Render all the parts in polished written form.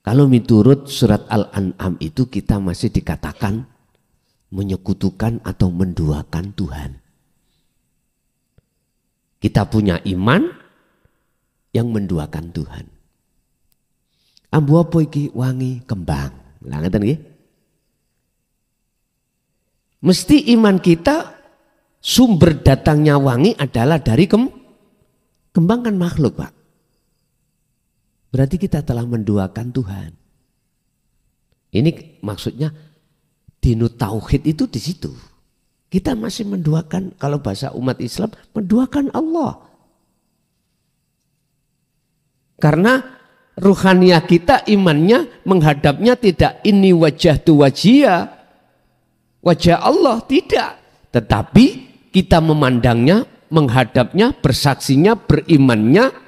Kalau miturut surat Al-An'am itu kita masih dikatakan menyekutukan atau menduakan Tuhan. Kita punya iman yang menduakan Tuhan. Ambu apa iki wangi kembang. Lah ngeten nggih. Mesti iman kita sumber datangnya wangi adalah dari kembang kan makhluk, Pak. Berarti kita telah menduakan Tuhan. Ini maksudnya dinu tauhid itu di situ. Kita masih menduakan, kalau bahasa umat Islam, menduakan Allah. Karena ruhaniyah kita, imannya menghadapnya tidak ini wajah tu wajah Allah, tidak. Tetapi kita memandangnya, menghadapnya, bersaksinya, berimannya,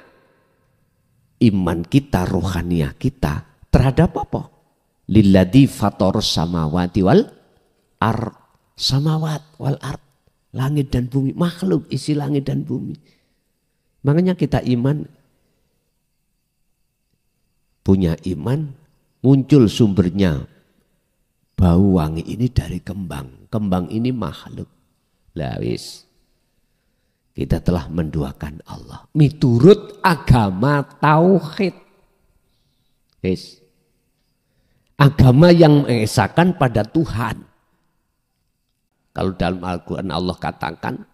iman kita, ruhaniyah kita terhadap apa? Lilladzi fataros samawati wal ard. Samawat wal ard. Langit dan bumi, makhluk isi langit dan bumi. Makanya kita iman, punya iman, muncul sumbernya. Bau wangi ini dari kembang. Kembang ini makhluk. Lah wis. Kita telah menduakan Allah. Miturut agama tauhid. Wis. Agama yang mengesahkan pada Tuhan. Kalau dalam Al-Quran Allah katakan,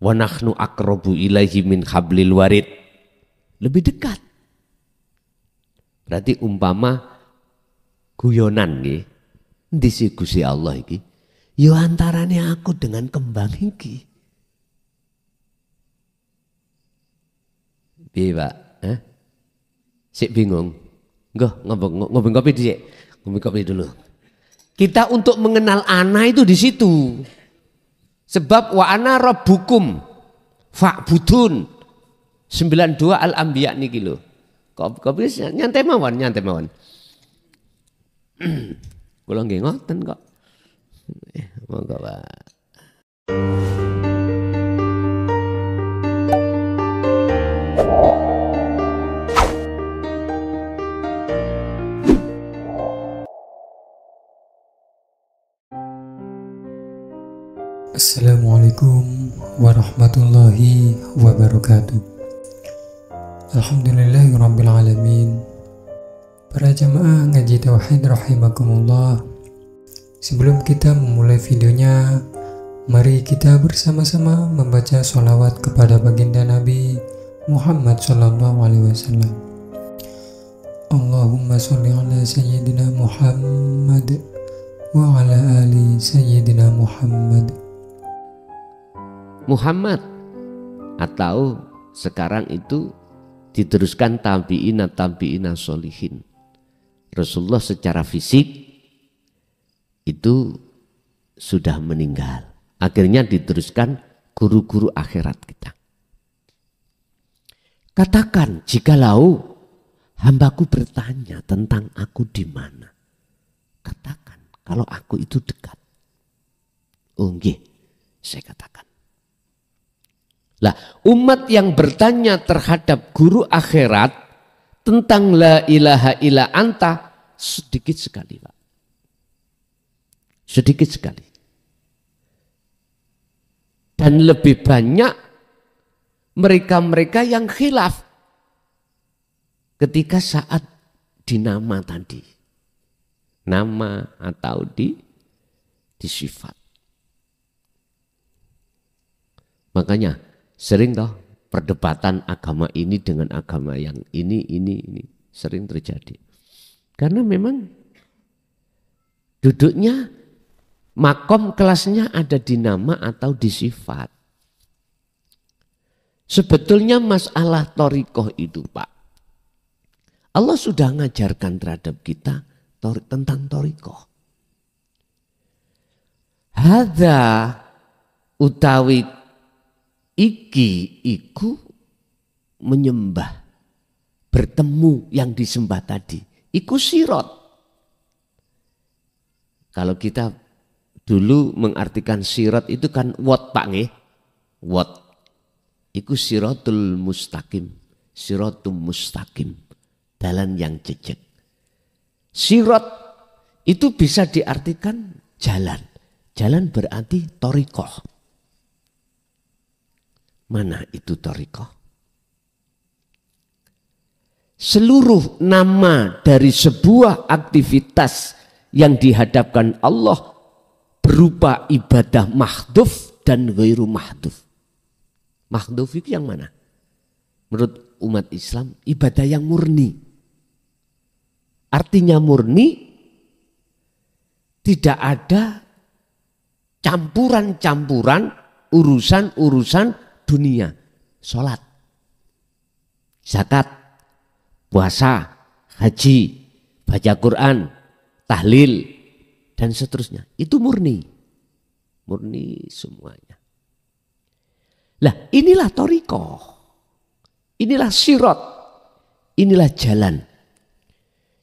wa nahnu aqrabu ilaihi min hablil warid. Lebih dekat. Berarti umpama guyonan nggih. Endi sih Gusti Allah iki? Ya antarane aku dengan kembang iki. Piye, Pak? Sik bingung. Ngopi kopi dhisik. Ngopi kopi dulu. Kita untuk mengenal ana itu di situ. Sebab wa ana rabbukum fa'budun. 92 Al-Anbiya niki lho. Kopi nyantai mawon. Kula nggih ngoten kok. Monggo, Pak. Assalamualaikum warahmatullahi wabarakatuh. Alhamdulillahirabbil alamin. Para jamaah ngaji tauhid rahimakumullah. Sebelum kita memulai videonya, mari kita bersama-sama membaca sholawat kepada baginda Nabi Muhammad sallallahu alaihi wasallam. Allahumma sholli ala sayyidina Muhammad wa ala ali sayyidina Muhammad. Muhammad atau sekarang itu diteruskan tabi'ina sholihin. Rasulullah secara fisik itu sudah meninggal. Akhirnya diteruskan guru-guru akhirat kita. Katakan jikalau hambaku bertanya tentang aku di mana. Katakan kalau aku itu dekat. Oh nggih, saya katakan. Lah, umat yang bertanya terhadap guru akhirat tentang la ilaha illa anta sedikit sekali, Pak. Sedikit sekali. Dan lebih banyak mereka-mereka yang khilaf ketika saat di nama tadi. Nama atau di sifat. Makanya sering toh perdebatan agama ini dengan agama yang ini sering terjadi. Karena memang duduknya makom kelasnya ada di nama atau di sifat. Sebetulnya masalah thariqah itu, Pak. Allah sudah mengajarkan terhadap kita tentang thariqah. Hadza utawi iku menyembah, bertemu yang disembah tadi. Iku sirot. Kalau kita dulu mengartikan sirot itu kan wot, Pak nggih. Wot. Iku sirotul mustaqim. Sirotum mustaqim. Dalan yang jejak. Sirat itu bisa diartikan jalan. Jalan berarti thariqah. Mana itu thariqah? Seluruh nama dari sebuah aktivitas yang dihadapkan Allah berupa ibadah mahdhuf dan ghairu mahdhuf. Mahdhuf itu yang mana? Menurut umat Islam, ibadah yang murni. Artinya murni, tidak ada campuran-campuran urusan-urusan dunia. Sholat, zakat, puasa, haji, baca Quran, tahlil, dan seterusnya. Itu murni. Murni semuanya. Lah inilah thariqah. Inilah sirat. Inilah jalan.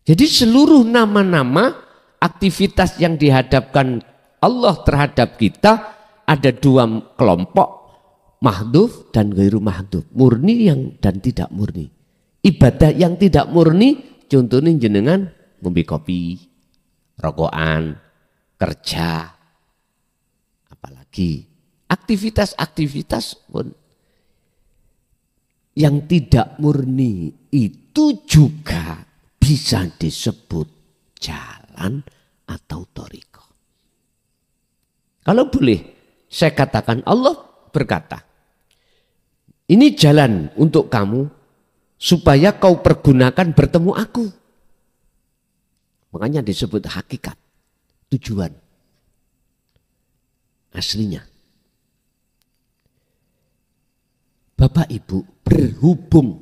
Jadi seluruh nama-nama aktivitas yang dihadapkan Allah terhadap kita ada dua kelompok. Mahdhuf dan ghairu mahdhuf. Murni yang dan tidak murni. Ibadah yang tidak murni contohnya jenengan ngombe kopi, rokokan, kerja, apalagi aktivitas-aktivitas pun yang tidak murni itu juga bisa disebut jalan atau thariqah. Kalau boleh saya katakan, Allah berkata, ini jalan untuk kamu supaya kau pergunakan bertemu aku. Makanya disebut hakikat, tujuan aslinya. Bapak Ibu, berhubung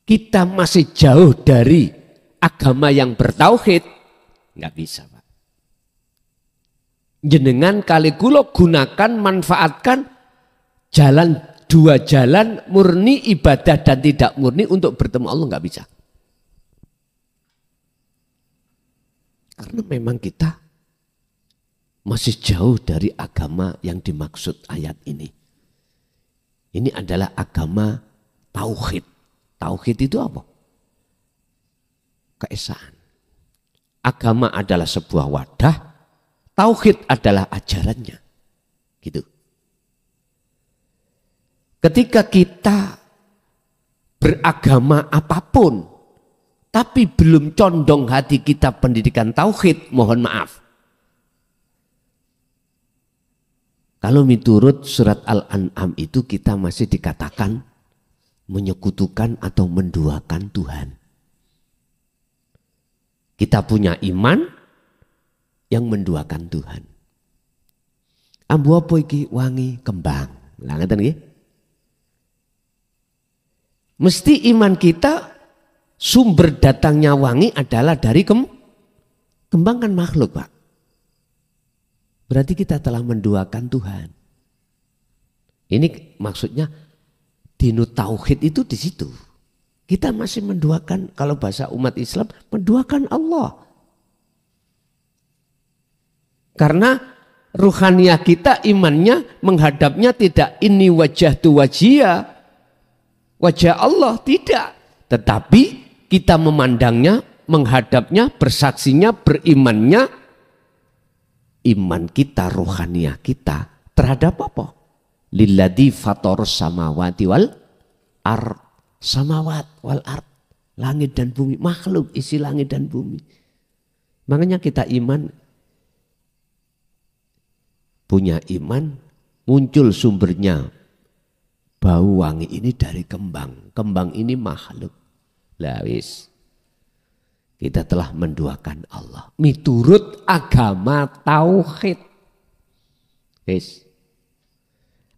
kita masih jauh dari agama yang bertauhid, nggak bisa Pak. Jenengan kali kula gunakan, manfaatkan jalan, dua jalan murni ibadah dan tidak murni untuk bertemu Allah, nggak bisa. Karena memang kita masih jauh dari agama yang dimaksud ayat ini. Ini adalah agama tauhid. Tauhid itu apa? Keesaan. Agama adalah sebuah wadah, tauhid adalah ajarannya. Gitu. Ketika kita beragama apapun, tapi belum condong hati kita pendidikan tauhid, mohon maaf. Kalau menurut surat Al-An'am itu kita masih dikatakan menyekutukan atau menduakan Tuhan. Kita punya iman yang menduakan Tuhan. Ambu apa iki wangi kembang. Lah ngeten nggih. Mesti iman kita sumber datangnya wangi adalah dari kembang kan makhluk, Pak. Berarti kita telah menduakan Tuhan. Ini maksudnya dinu tauhid itu di situ. Kita masih menduakan, kalau bahasa umat Islam, menduakan Allah. Karena ruhaniyah kita, imannya menghadapnya tidak ini wajah tu wajia, wajah Allah, tidak. Tetapi kita memandangnya, menghadapnya, bersaksinya, berimannya, iman kita, ruhaniyah kita terhadap apa? Lilladzi fatorus samawati wal ard. Samawat wal ard. Langit dan bumi, makhluk isi langit dan bumi. Makanya kita iman, punya iman, muncul sumbernya. Bau wangi ini dari kembang. Kembang ini makhluk. Lah wis. Kita telah menduakan Allah. Miturut agama tauhid. Wis.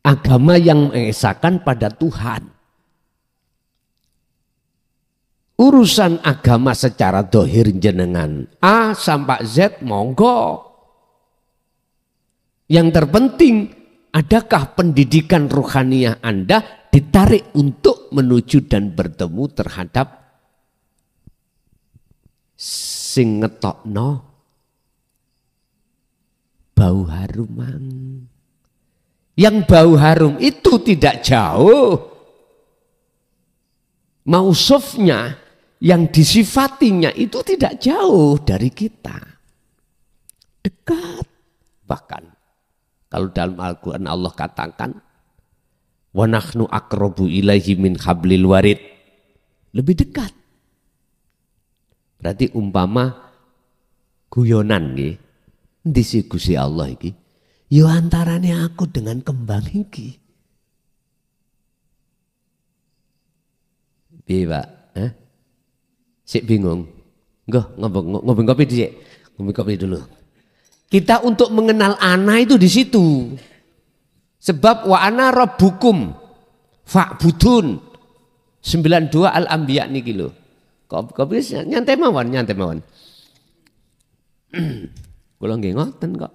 Agama yang mengesahkan pada Tuhan. Urusan agama secara dohir jenengan A sampai Z monggo. Yang terpenting, adakah pendidikan rohaniyah Anda ditarik untuk menuju dan bertemu terhadap sing ngetokno bau harum mang. Yang bau harum itu tidak jauh. Mausufnya yang disifatinya itu tidak jauh dari kita. Dekat. Bahkan kalau dalam Al-Quran Allah katakan wa nahnu aqrabu ilaihi min hablil warid. Lebih dekat. Berarti umpama guyonan nggih. Endi sih Gusti Allah iki? Yo antarane aku dengan kembang iki. Piye, Pak? Sik bingung. Ngombe kopi dhisik. Ngombe kopi dulu. Kita untuk mengenal ana itu di situ. Sebab wa ana rabbukum fa'budun. 92 Al-Anbiya niki lho. Kopi nyantai mawon. Kula nggih ngoten kok.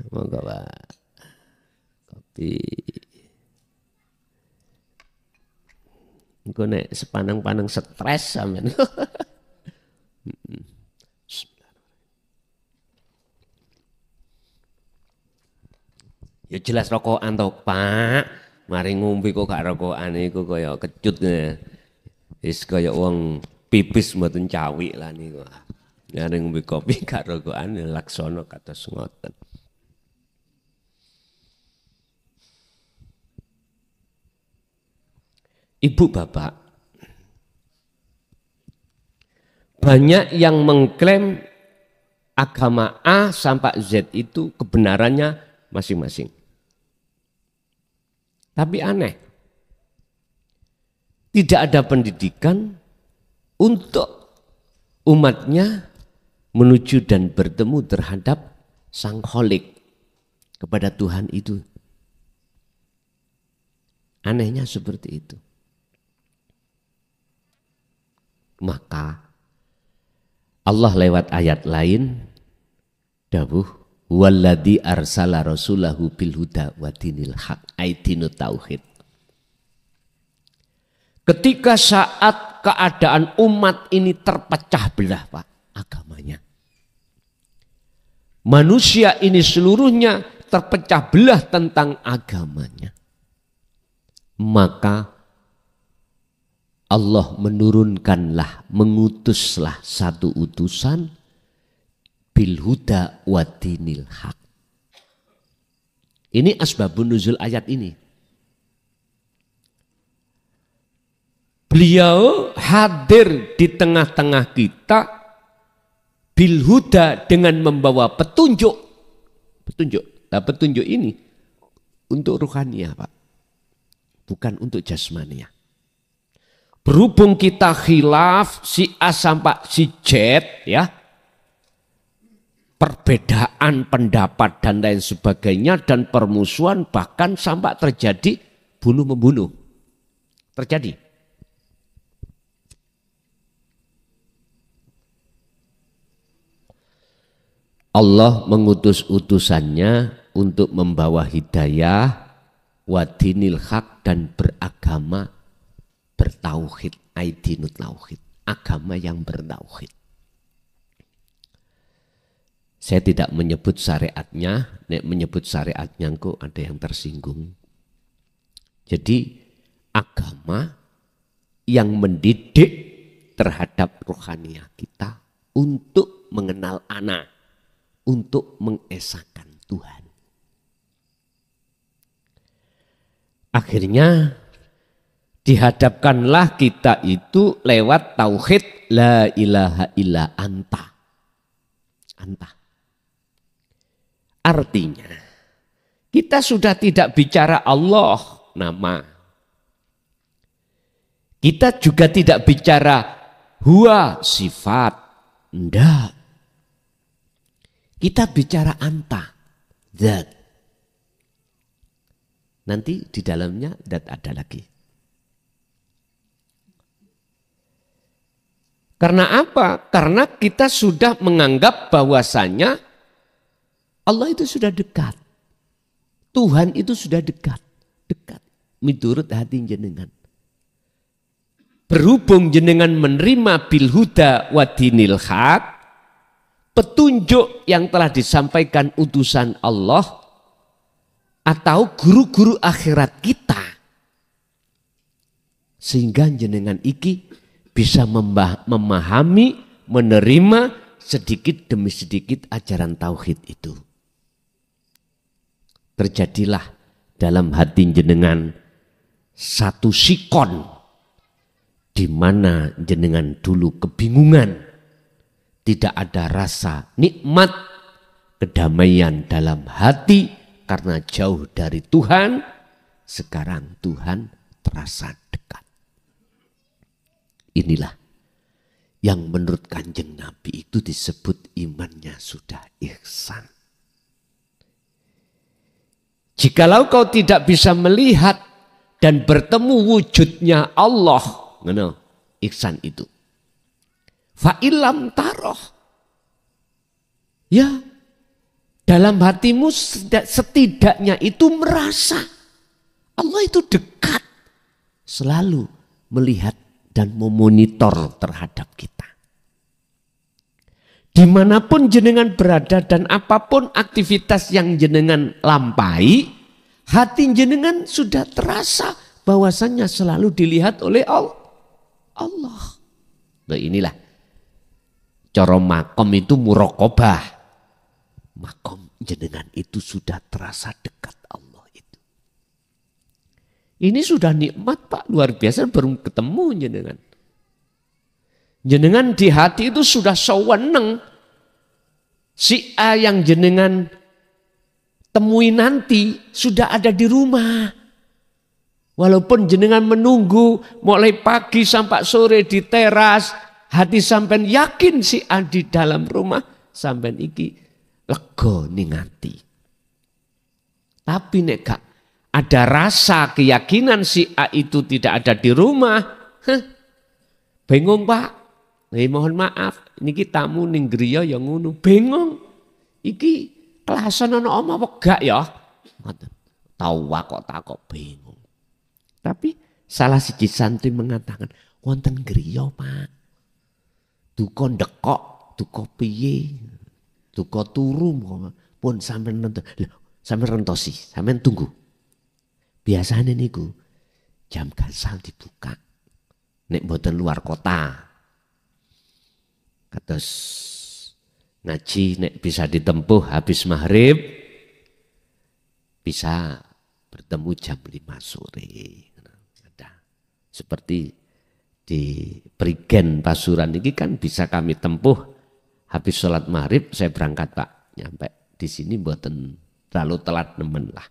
Monggo, Pak. Kopi. Engko nek sepanang-panang stres sampean. Ya jelas rokokan to, Pak. Mari ngombe kok gak rokokan iku kaya kecut. Wis kaya wong pipis mboten cawik lah niku. Mari ngombe kopi gak rokokan laksana kados ngoten. Ibu bapak, banyak yang mengklaim agama A sampai Z itu kebenarannya masing-masing. Tapi aneh, tidak ada pendidikan untuk umatnya menuju dan bertemu terhadap Sang Kholik, kepada Tuhan itu. Anehnya seperti itu. Maka Allah lewat ayat lain dawuh walladzi arsala rasulahu bil huda wa dinil haq aidinut tauhid. Ketika saat keadaan umat ini terpecah belah, Pak, agamanya. Manusia ini seluruhnya terpecah belah tentang agamanya. Maka Allah menurunkanlah, mengutuslah satu utusan bil huda wa dinil haq. Ini asbabun nuzul ayat ini. Beliau hadir di tengah-tengah kita bil huda dengan membawa petunjuk. Nah, petunjuk ini untuk ruhaniah, Pak. Bukan untuk jasmaniah. Berhubung kita khilaf si A sampai si Z, ya, perbedaan pendapat dan lain sebagainya dan permusuhan bahkan sampai terjadi bunuh-membunuh. Terjadi. Allah mengutus utusannya untuk membawa hidayah, wadinil haq, dan beragama bertauhid, aidinut tauhid, agama yang bertauhid. Saya tidak menyebut syariatnya, nek menyebut syariatnya kok ada yang tersinggung. Jadi agama yang mendidik terhadap rohaniah kita untuk mengenal ana, untuk mengesahkan Tuhan. Akhirnya dihadapkanlah kita itu lewat tauhid la ilaha illa anta. Anta. Artinya kita sudah tidak bicara Allah nama. Kita juga tidak bicara huwa sifat. Enggak. Kita bicara anta, zat. Nanti di dalamnya zat ada lagi. Karena apa? Karena kita sudah menganggap bahwasanya Allah itu sudah dekat. Tuhan itu sudah dekat. Dekat. Miturut hati jenengan. Berhubung jenengan menerima bil huda wa dinil haq, petunjuk yang telah disampaikan utusan Allah atau guru-guru akhirat kita. Sehingga jenengan iki bisa memahami, menerima sedikit demi sedikit ajaran tauhid itu. Terjadilah dalam hati jenengan satu sikon di mana jenengan dulu kebingungan, tidak ada rasa nikmat, kedamaian dalam hati karena jauh dari Tuhan. Sekarang Tuhan terasa dekat. Inilah yang menurut Kanjeng Nabi itu disebut imannya sudah ihsan. Jikalau kau tidak bisa melihat dan bertemu wujudnya Allah, ihsan itu. Fa'ilam taroh. Ya, dalam hatimu setidaknya itu merasa Allah itu dekat. Selalu melihat dan memonitor terhadap kita. Dimanapun jenengan berada dan apapun aktivitas yang jenengan lampai, hati jenengan sudah terasa bahwasannya selalu dilihat oleh Allah. Nah inilah cara makom itu muraqabah. Makom jenengan itu sudah terasa dekat Allah itu. Ini sudah nikmat Pak, luar biasa baru ketemu jenengan. Jenengan di hati itu sudah seweneng. Si A yang jenengan temui nanti sudah ada di rumah. Walaupun jenengan menunggu mulai pagi sampai sore di teras, hati sampean yakin si A di dalam rumah, sampean iki lega ningati. Tapi nek gak ada rasa keyakinan si A itu tidak ada di rumah, bingung Pak. Mohon maaf, niki tamu ning griya ya ngono, bingung. Iki kelasan ana omah apa gak ya? Ngoten. Tahu kok takok bingung. Tapi salah siji santri mengatakan, wonten griya Pak. Duka ndekok, duka piye? Duka turu pun sampean nonton. Sampean rentosi, sampean tunggu. Biasane niku jam gansal dibuka. Nek mboten luar kota. Kados ngaji nek bisa ditempuh habis maghrib, bisa bertemu jam 5 sore. Ada. Seperti di Prigen Pasuruan ini kan bisa kami tempuh habis sholat maghrib saya berangkat Pak. Nyampe di sini mboten terlalu telat nemen lah.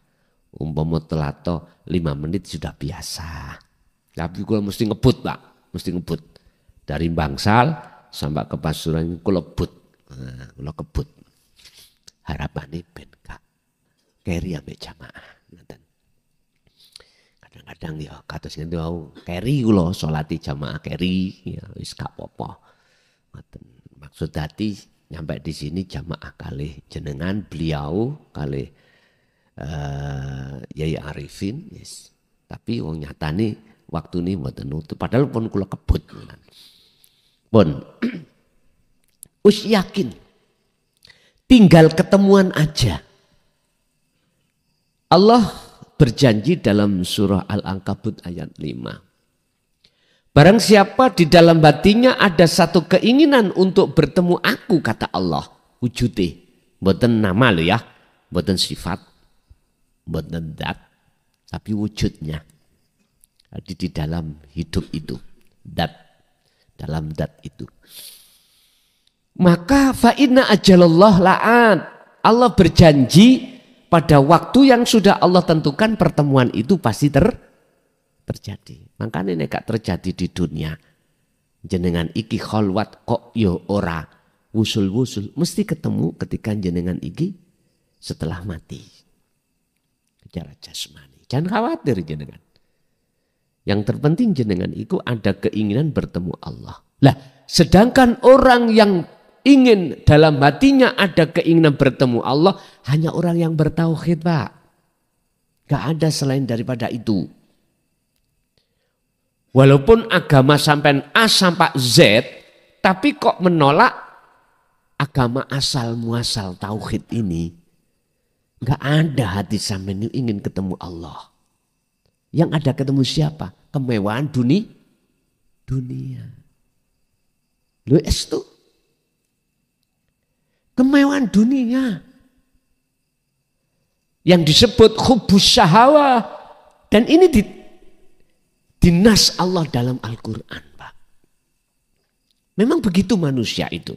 Umpama telat 5 menit sudah biasa. Tapi kalau mesti ngebut Pak, mesti ngebut. Dari Bangsal sampai ke Pasuruan kula but. Nah, kula kebut. Harapane ben gak keri ambek jamaah. Kadang-kadang ya kados ngene wau keri kula salati jamaah keri ya wis gak apa-apa. Maksud hati nyampe di sini jamaah kalih jenengan beliau kalih Yai Arifin yes. Tapi wong nyatane waktune mboten nutup padahal pun kula kebut. Pun us yakin tinggal ketemuan aja. Allah berjanji dalam surah Al-Ankabut ayat 5. Barang siapa di dalam hatinya ada satu keinginan untuk bertemu aku, kata Allah, wujudnya. Bukan nama lo ya, bukan sifat, bukan dat, tapi wujudnya. Ada di dalam hidup itu, dat, dalam dat itu. Maka fa'inna ajalallah la'at. Allah berjanji pada waktu yang sudah Allah tentukan pertemuan itu pasti terjadi. Makanya nek gak terjadi di dunia. Jenengan iki kholwat kok yo ora wusul-wusul. Mesti ketemu ketika jenengan iki setelah mati. Secara jasmani. Jangan khawatir jenengan. Yang terpenting jenengan itu ada keinginan bertemu Allah. Lah, sedangkan orang yang ingin dalam hatinya ada keinginan bertemu Allah hanya orang yang bertauhid, Pak. Gak ada selain daripada itu. Walaupun agama sampai A sampai Z, tapi kok menolak agama asal muasal tauhid ini. Gak ada hati sampai ingin ketemu Allah. Yang ada ketemu siapa? Kemewahan dunia. Lho estu. Kemewahan dunia. Yang disebut hubus syahwah. Dan ini dinas Allah dalam Al-Quran, Pak. Memang begitu manusia itu.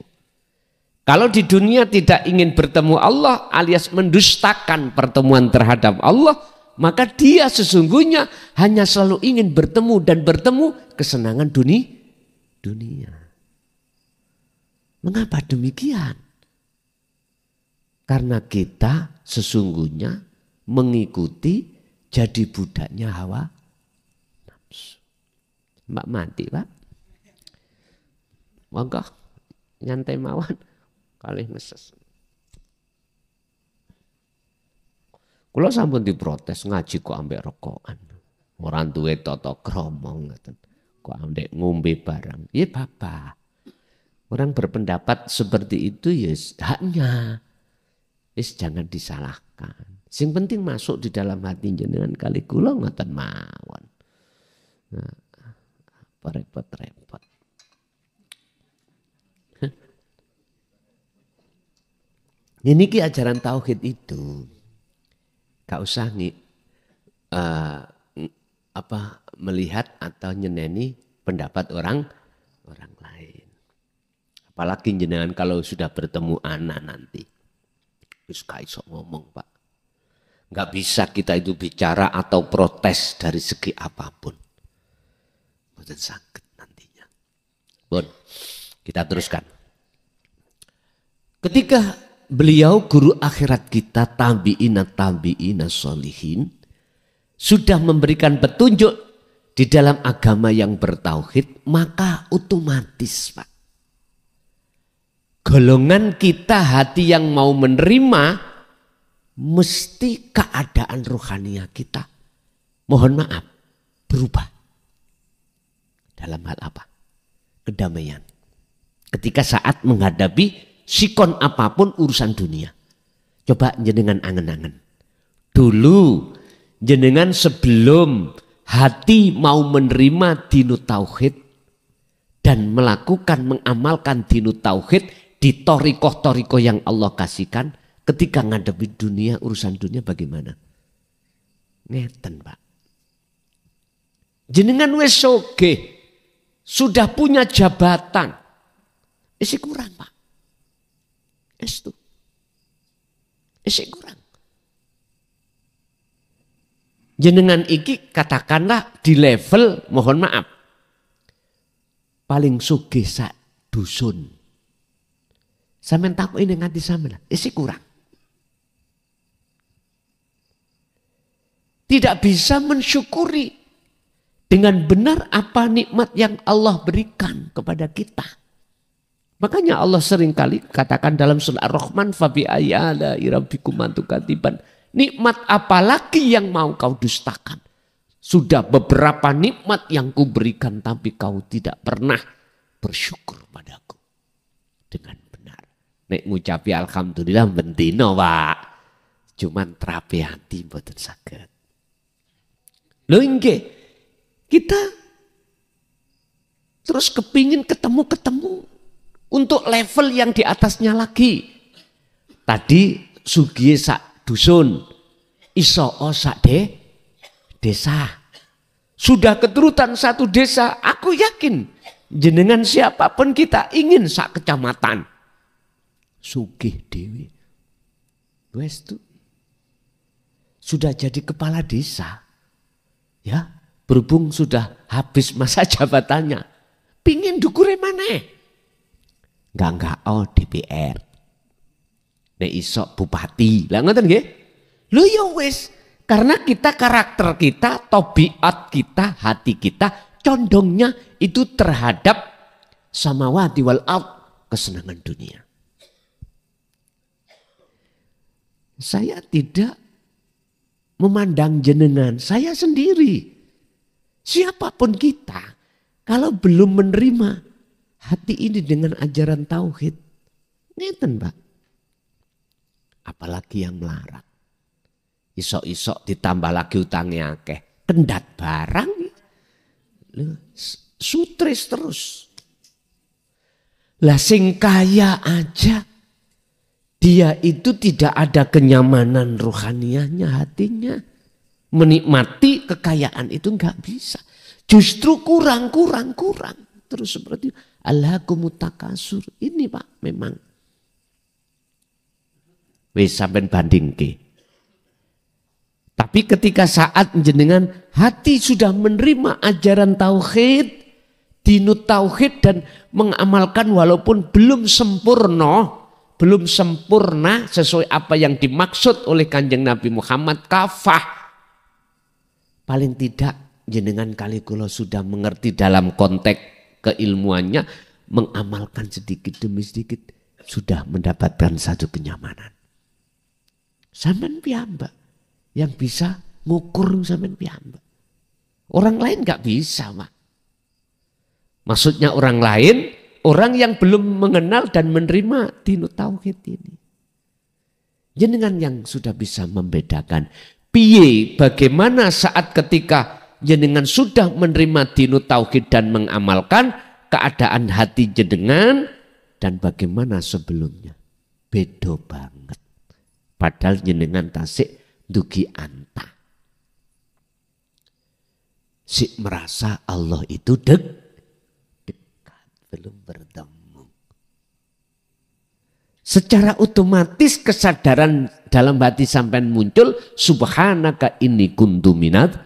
Kalau di dunia tidak ingin bertemu Allah alias mendustakan pertemuan terhadap Allah, maka dia sesungguhnya hanya selalu ingin bertemu dan bertemu kesenangan dunia. Mengapa demikian? Karena kita sesungguhnya mengikuti jadi budaknya hawa nafsu. Mbak mati, Pak. Monggo nyantai mawon kalih meses. Kula sampun diprotes ngaji kok ambek rokokan. Ora duwe tata krama ngoten. Kok ambek ngombe barang. Ya Bapak. Orang berpendapat seperti itu ya haknya. Jangan disalahkan. Sing penting masuk di dalam hati jenengan kali kula ngoten mawon. Nah, repot-repot. Ini ki ajaran tauhid itu. Gak usah melihat atau nyeneni pendapat orang lain. Apalagi jenengan kalau sudah bertemu anak nanti. Terus kaiso ngomong, Pak. Gak bisa kita itu bicara atau protes dari segi apapun. Mboten sakit nantinya. Bon, kita teruskan. Ketika beliau guru akhirat kita tabi'ina sholihin sudah memberikan petunjuk di dalam agama yang bertauhid, maka otomatis, Pak, golongan kita hati yang mau menerima mesti keadaan rohaniah kita, mohon maaf, berubah. Dalam hal apa? Kedamaian. Ketika saat menghadapi sikon apapun urusan dunia. Coba jenengan angen-angen. Dulu jenengan sebelum hati mau menerima dinu tauhid dan mengamalkan dinu tauhid di torikoh-torikoh yang Allah kasihkan, ketika ngadepi dunia, urusan dunia bagaimana? Ngeten, Pak. Jenengan wis sugih, sudah punya jabatan. Isi kurang, Pak. Itu. Isi kurang. Jenengan iki katakanlah di level, mohon maaf, paling sugih sak dusun. Sampeyan takut ini nganti sampeyan, isi kurang. Tidak bisa mensyukuri dengan benar apa nikmat yang Allah berikan kepada kita. Makanya Allah seringkali katakan dalam surah Ar-Rahman, fabi ayala irabbikum antukatiban. Nikmat apalagi yang mau kau dustakan? Sudah beberapa nikmat yang kuberikan tapi kau tidak pernah bersyukur padaku dengan benar. Nek ngucapi alhamdulillah bentino, Pak. Cuman terapi hati mboten saged. Lho nggih, kita terus kepingin ketemu untuk level yang di atasnya lagi. Tadi sugih sak dusun, iso sak desa. Sudah keturutan satu desa, aku yakin jenengan siapapun kita ingin sak kecamatan. Sugih dewi. Wes tuh. Sudah jadi kepala desa. Ya, berhubung sudah habis masa jabatannya. Pingin dukure maneh. Enggak, DPR. Nek iso bupati. Lah ngoten nggih? Lho ya wis, karena kita karakter kita, tabiat kita, hati kita condongnya itu terhadap samawati wal ard, kesenangan dunia. Saya tidak memandang jenengan, saya sendiri. Siapapun kita, kalau belum menerima hati ini dengan ajaran tauhid, ngeten, Pak. Apalagi yang melarat. Isok-isok ditambah lagi utangnya akeh. Kendat barang. Sutris terus. Lah sing kaya aja dia itu tidak ada kenyamanan rohaniahnya, hatinya. Menikmati kekayaan itu nggak bisa. Justru kurang. Terus seperti alhaakumut takasur. Ini Pak memang. Wis sampean bandingke. Tapi ketika saat jenengan hati sudah menerima ajaran tauhid, dinut tauhid dan mengamalkan walaupun belum sempurna sesuai apa yang dimaksud oleh Kanjeng Nabi Muhammad kafah. Paling tidak jenengan kali kula sudah mengerti dalam konteks keilmuannya, mengamalkan sedikit demi sedikit sudah mendapatkan satu kenyamanan. Sampean piyambak yang bisa ngukur sampean piyambak. Orang lain nggak bisa, Pak. Maksudnya orang lain, orang yang belum mengenal dan menerima dinut tauhid ini. Jenengan yang sudah bisa membedakan piye bagaimana saat ketika jenengan sudah menerima dinut tauhid dan mengamalkan keadaan hati jenengan dan bagaimana sebelumnya. Beda banget. Padahal jenengan tasik dugi anta. Si merasa Allah itu dekat, belum bertemu. Secara otomatis kesadaran dalam hati sampean muncul, subhanaka inni kuntu minadz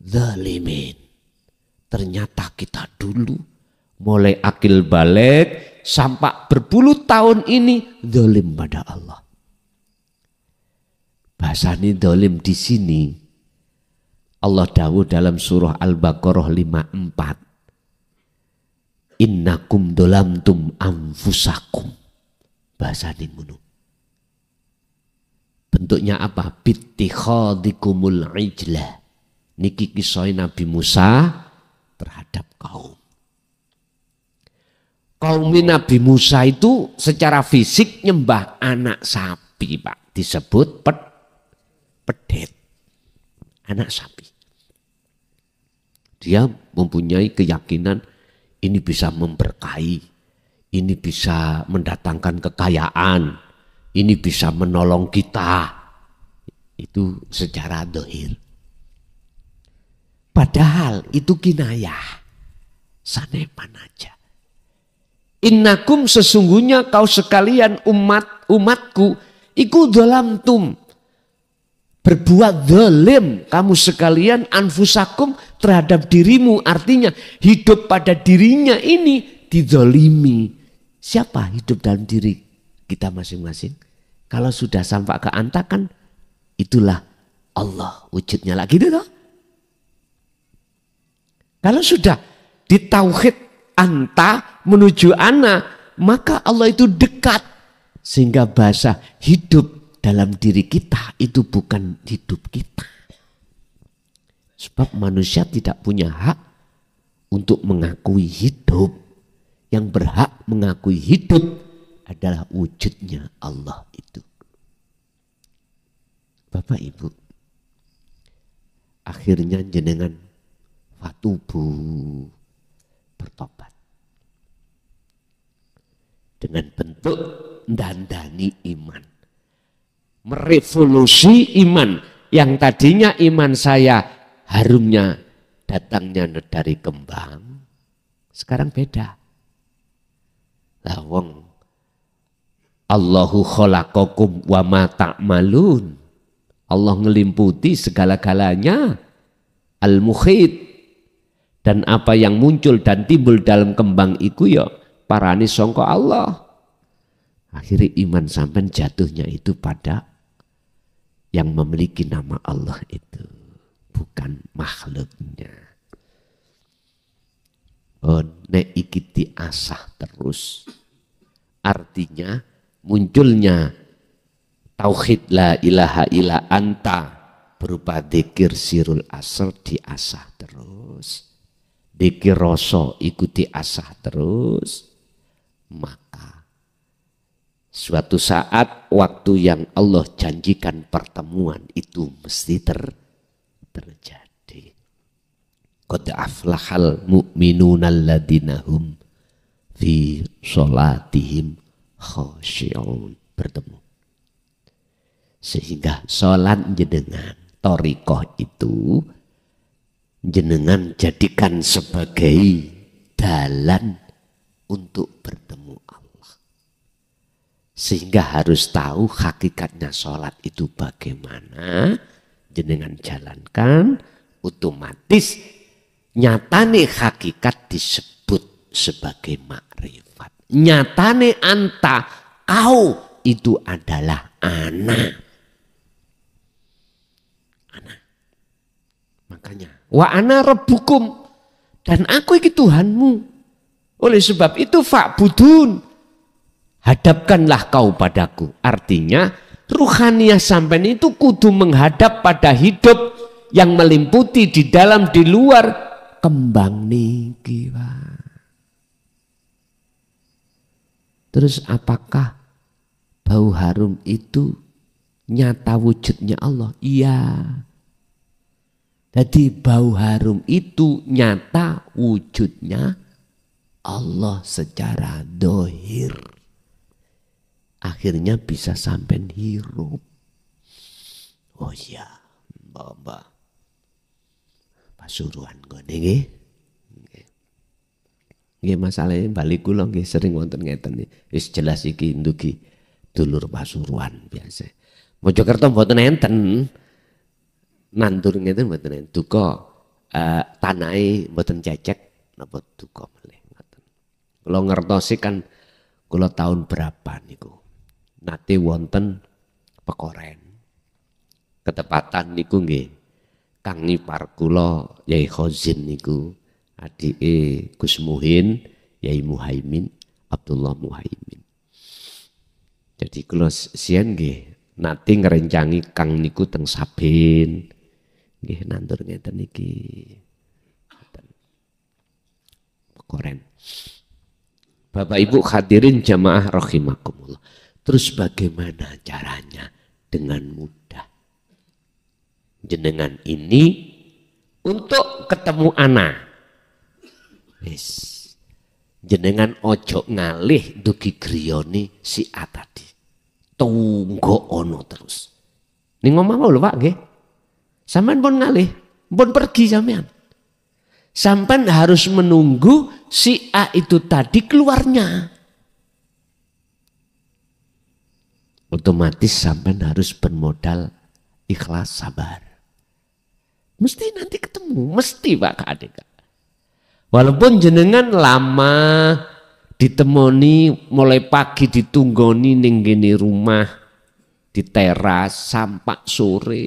zalimin. Ternyata kita dulu mulai akil balik sampai berpuluh tahun ini zalim pada Allah. Bahasanya zalim di sini Allah dawuh dalam surah Al-Baqarah 54. Innakum dolamtum anfusakum. Bahasanya ngono. Bentuknya apa? Bittikhadikumul ijlah. Niki kisah Nabi Musa terhadap kaum. Kaum Nabi Musa itu secara fisik nyembah anak sapi, Pak. Disebut pedet. Anak sapi. Dia mempunyai keyakinan ini bisa memberkahi, ini bisa mendatangkan kekayaan, ini bisa menolong kita. Itu secara dohir. Padahal itu kinayah. Sanepan aja. Innakum sesungguhnya kau sekalian umatku iku dolamtum. Berbuat zalim kamu sekalian anfusakum terhadap dirimu. Artinya hidup pada dirinya ini dizalimi. Siapa hidup dalam diri kita masing-masing? Kalau sudah sampai ke anta kan itulah Allah wujudnya lagi gitu. Kalau sudah ditauhid anta menuju ana, maka Allah itu dekat. Sehingga bahasa hidup dalam diri kita itu bukan hidup kita. Sebab manusia tidak punya hak untuk mengakui hidup. Yang berhak mengakui hidup adalah wujudnya Allah itu. Bapak Ibu, akhirnya jenengan fatubu bertobat. Dengan bentuk dandani iman. Merevolusi iman yang tadinya iman saya harumnya datangnya dari kembang, sekarang beda. Lah wong Allahu khalaqakum wa ma ta'malun. Allah ngelimputi segala-galanya. Al-mukhid, dan apa yang muncul dan timbul dalam kembang iku ya parani sangka Allah. Akhirnya iman sampean jatuhnya itu pada yang memiliki nama Allah itu, bukan makhluknya. Oh, nek iki diasah terus. Artinya munculnya tauhid la ilaha illa anta berupa dzikir sirul asr diasah terus. Dzikir rasa iku diasah terus. Maka suatu saat waktu yang Allah janjikan pertemuan itu mesti terjadi. Qad aflahal mu'minuna alladzina hum fi sholatihim khosyi'un, bertemu. Sehingga sholat jenengan thariqah itu jenengan jadikan sebagai dalan untuk bertemu Allah. Sehingga harus tahu hakikatnya sholat itu bagaimana, jenengan jalankan, otomatis nyatane hakikat disebut sebagai makrifat. Nyatane anta kau itu adalah anak. Makanya wa ana rabbukum, dan aku iki Tuhanmu. Oleh sebab itu fa'budun, hadapkanlah kau padaku. Artinya ruhaniyah sampean itu kudu menghadap pada hidup yang meliputi di dalam di luar kembang niki. Terus apakah bau harum itu nyata wujudnya Allah? Iya. Jadi bau harum itu nyata wujudnya Allah secara dohir. Akhirnya bisa sampai hirup. Oh iya, mbak Pasuruan gue nggih. Nggih masalahnya balik kula nggih sering wonten ngeten iki. Wis jelas iki ndugi dulur Pasuruan biasa. Mojokerto mboten enten. Nandur ngeten mboten enten. Duka tanahe mboten cecek napa duka melih ngoten. Kula ngertosi kan kula tahun berapa niku. Nate wonten Pekoren. Ketepatan niku nggih kang ngipar kula Yai Khozin niku adike Gus Muhin, Yai Muhaimin, Abdullah Muhaimin. Jadi kula siyen nggih nate ngrencangi kang niku teng Saben. Nggih nandur ngeten iki. Pekoren. Bapak Ibu hadirin jamaah rahimakumullah. Terus bagaimana caranya? Dengan mudah. Jenengan ini untuk ketemu anak. Yes. Jenengan ojo ngalih dugi griyane si A tadi. Tunggu ono terus. Ning ngomong lho Pak nggih. Sampean pun ngalih, pun pergi sampean. Sampean harus menunggu si A itu tadi keluarnya. Otomatis sampean harus bermodal ikhlas sabar. Mesti nanti ketemu, mesti Pak Adik. Walaupun jenengan lama ditemoni mulai pagi ditunggoni ning gini rumah di teras sampai sore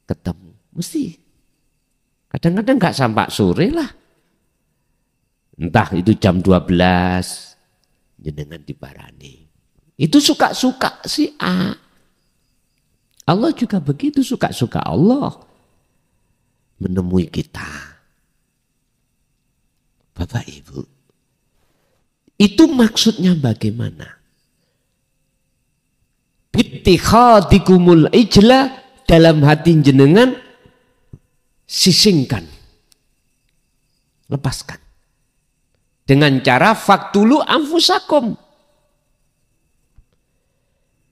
ketemu. Mesti. Kadang-kadang enggak sampai sore lah. Entah itu jam 12 jenengan diparani. Itu suka-suka si A. Allah juga begitu, suka-suka Allah menemui kita. Bapak Ibu, itu maksudnya bagaimana? Bittikhadikumul ijla, dalam hati jenengan sisingkan, lepaskan. Dengan cara faktulu anfusakum.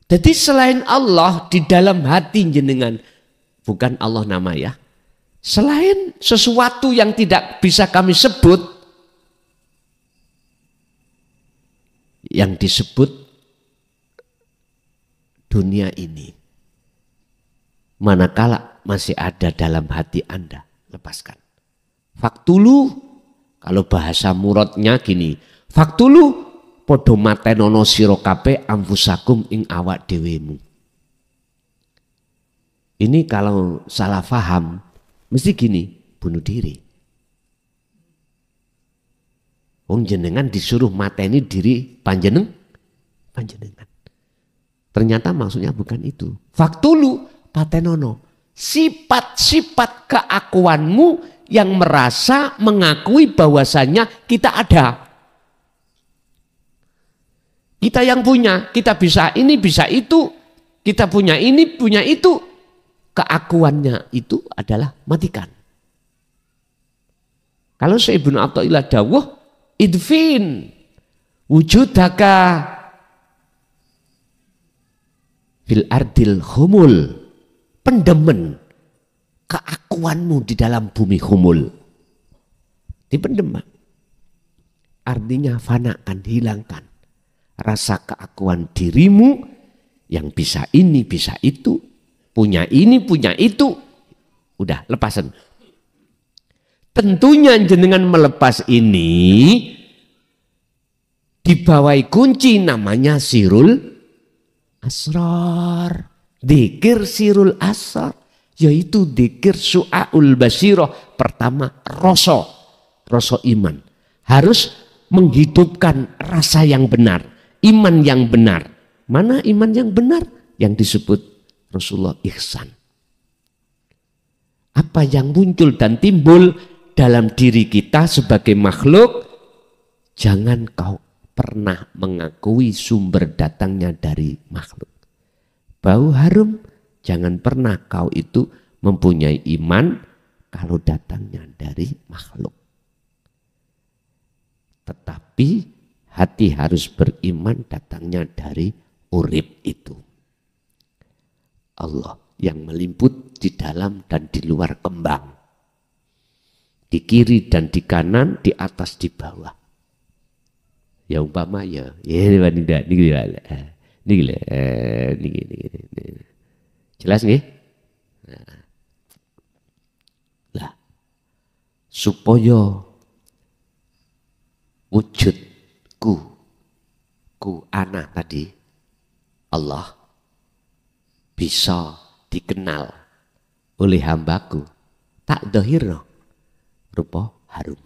Jadi selain Allah di dalam hati jenengan, bukan Allah nama ya. Selain sesuatu yang tidak bisa kami sebut, yang disebut dunia ini. Manakala masih ada dalam hati Anda, lepaskan. Faktulu, kalau bahasa muradnya gini, faktulu podo matenono sira kabeh anfusakum ing awak dhewemu. Ini kalau salah faham mesti gini, bunuh diri. Wong jenengan disuruh mateni diri panjenengan. Ternyata maksudnya bukan itu. Faktulu patenono, sifat-sifat keakuanmu yang merasa mengakui bahwasanya kita ada. Kita yang punya, kita bisa ini, bisa itu, kita punya ini, punya itu. Keakuannya itu adalah matikan. Kalau Syekh Ibnu Athaillah dawuh, idfin wujudaka fil ardil humul, pendemen keakuanmu di dalam bumi humul. Dipendem. Artinya fanakan, hilangkan rasa keakuan dirimu yang bisa ini, bisa itu, punya ini, punya itu. Udah, lepasan. Tentunya jenengan melepas ini dibawahi kunci namanya sirul asrar. Dzikir sirul asrar, yaitu dzikir su'aul basiroh. Pertama, rasa iman. Harus menghidupkan rasa yang benar, iman yang benar. Mana iman yang benar? Yang disebut Rasulullah ihsan. Apa yang muncul dan timbul dalam diri kita sebagai makhluk, jangan kau pernah mengakui sumber datangnya dari makhluk. Bau harum, jangan pernah kau itu mempunyai iman kalau datangnya dari makhluk. Tetapi hati harus beriman datangnya dari urip itu. Allah yang melimput di dalam dan di luar kembang. Di kiri dan di kanan, di atas, di bawah. Ya umpama ya. Jelas nggih? Lah, supaya wujudku, ana tadi, Allah bisa dikenal oleh hambaku, tak dohir rupa harum.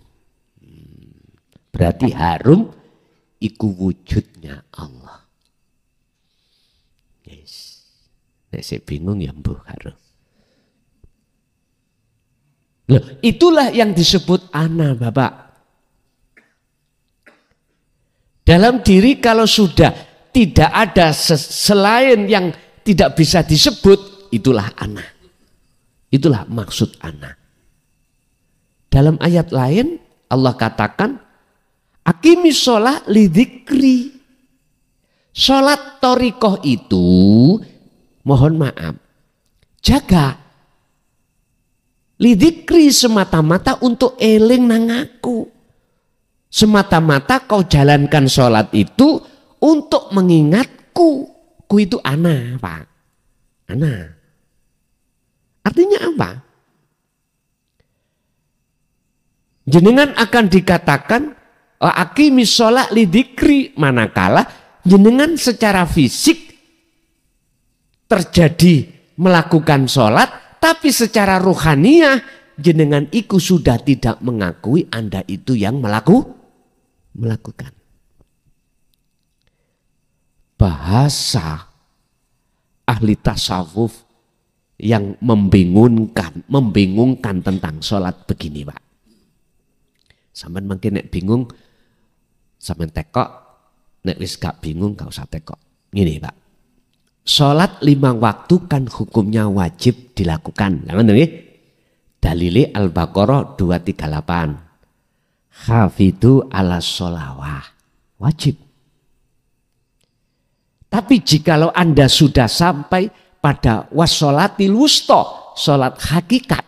Berarti harum iku wujudnya Allah. Yes. Nek saya bingung ya mbuh harum. Loh, itulah yang disebut ana, Bapak. Dalam diri kalau sudah tidak ada selain yang tidak bisa disebut, itulah ana. Itulah maksud ana. Dalam ayat lain Allah katakan, Aqimi sholat lidzikri. Sholat thariqah itu, mohon maaf, jaga. Lidzikri semata-mata untuk eling nang aku. Semata-mata kau jalankan sholat itu untuk mengingatku. Ku itu ana, Pak. Ana. Artinya apa? Jenengan akan dikatakan aqimi sholat lidzikri, manakala jenengan secara fisik terjadi melakukan sholat, tapi secara ruhaniyah jenengan iku sudah tidak mengakui Anda itu yang melakukan. Bahasa ahli tasawuf yang membingungkan tentang sholat begini, Pak. Sampeyan mungkin nek bingung, sampeyan tekok, nek wis gak bingung gak usah tekok. Gini, Pak. Sholat 5 waktu kan hukumnya wajib dilakukan. Dalile Al-Baqarah 238. Hafidhu ala sholawah. Wajib. Tapi jikalau Anda sudah sampai pada wassolatil wusta, sholat hakikat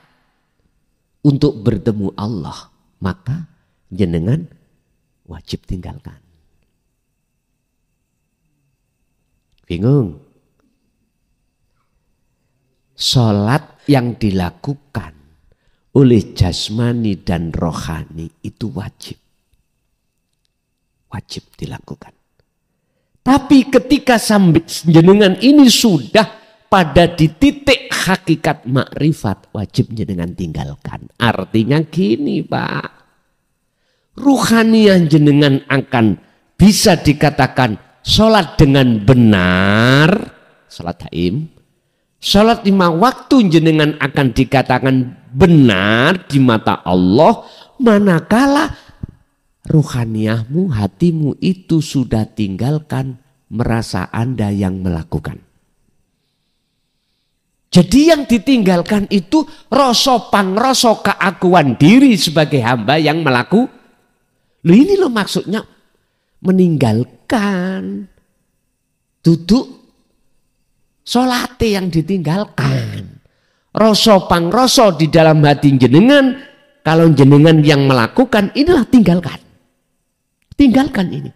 untuk bertemu Allah, maka jenengan wajib tinggalkan. Bingung? Sholat yang dilakukan oleh jasmani dan rohani itu wajib. Wajib dilakukan. Tapi ketika jenengan ini sudah pada di titik hakikat makrifat, wajib jenengan tinggalkan. Artinya gini, Pak. Ruhaniyah jenengan akan bisa dikatakan sholat dengan benar, sholat haim. Sholat 5 waktu jenengan akan dikatakan benar di mata Allah, manakala ruhaniyahmu, hatimu itu sudah tinggalkan merasa Anda yang melakukan. Jadi yang ditinggalkan itu rasa pangrasa keakuan diri sebagai hamba yang melakukan. Loh ini loh maksudnya meninggalkan. Duduk salate yang ditinggalkan. Rasa pangrasa di dalam hati jenengan, kalau jenengan yang melakukan, inilah tinggalkan. Tinggalkan ini.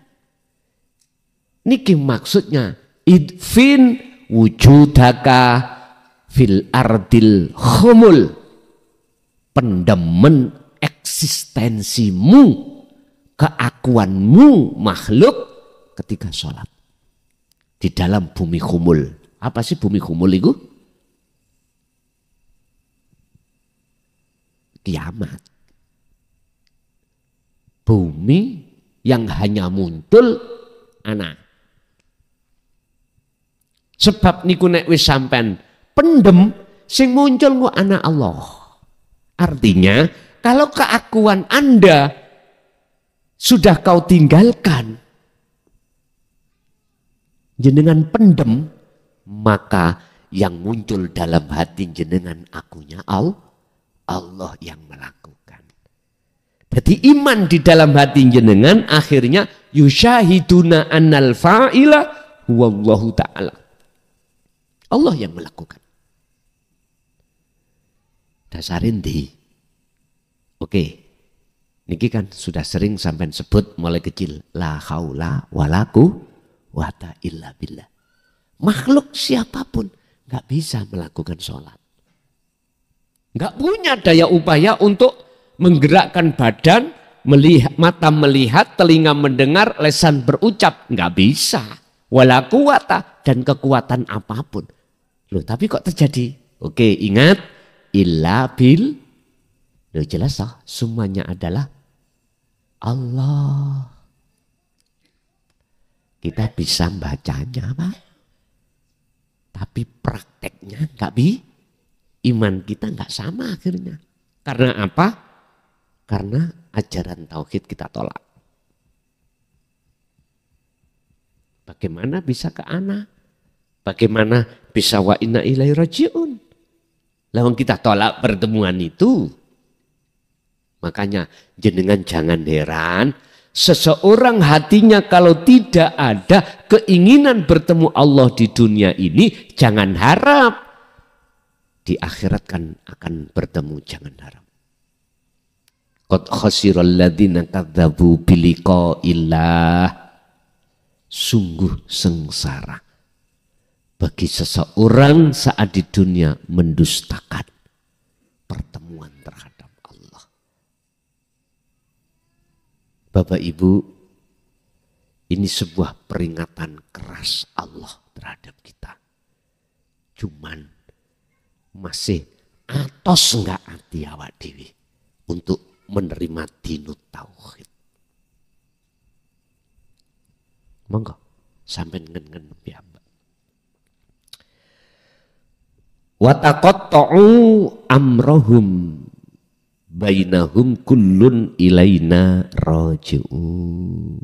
Niki maksudnya idfin wujudaka fil ardil khumul. Pendemen eksistensimu, keakuanmu makhluk ketika sholat. Di dalam bumi khumul. Apa sih bumi khumul itu? Kiamat. Bumi yang hanya muncul anak. Sebab niku nek wis sampean pendem sing muncul ku anak Allah. Artinya kalau keakuan Anda sudah kau tinggalkan, jenengan pendem, maka yang muncul dalam hati jenengan akunya Allah yang melakukan. Jadi iman di dalam hati jenengan akhirnya yusyahiduna annal fa'ila huwallahu ta'ala. Allah yang melakukan. Dasarin di. Oke. Niki kan sudah sering sampai sebut mulai kecil. La haula walaku wata illa billah. Makhluk siapapun nggak bisa melakukan sholat. Nggak punya daya upaya untuk menggerakkan badan, melihat, mata melihat, telinga mendengar, lisan berucap. Nggak bisa. Wala quwata, dan kekuatan apapun. Loh, tapi kok terjadi? Oke, ingat. Illa bil. Loh, jelas toh, semuanya adalah Allah. Kita bisa bacanya, Pak. Tapi prakteknya nggak bi. Iman kita nggak sama akhirnya. Karena apa? Karena ajaran tauhid kita tolak. Bagaimana bisa ke ana? Bagaimana bisa wa inna ilaihi raji'un? Lawan kita tolak pertemuan itu. Makanya jenengan jangan heran. Seseorang hatinya kalau tidak ada keinginan bertemu Allah di dunia ini, jangan harap. Di akhirat kan akan bertemu, jangan harap. Qad khasiral ladzina kadzdzabu biliqa'illah. Sungguh sengsara bagi seseorang saat di dunia mendustakan pertemuan terhadap Allah. Bapak Ibu, ini sebuah peringatan keras Allah terhadap kita. Cuman masih atos enggak hati awak dewi untuk menerima dinut tauhid. Monggo sampai ngen-ngen piyambak. Wa taqatta'u amrahum bainahum kullun ilaina raji'un.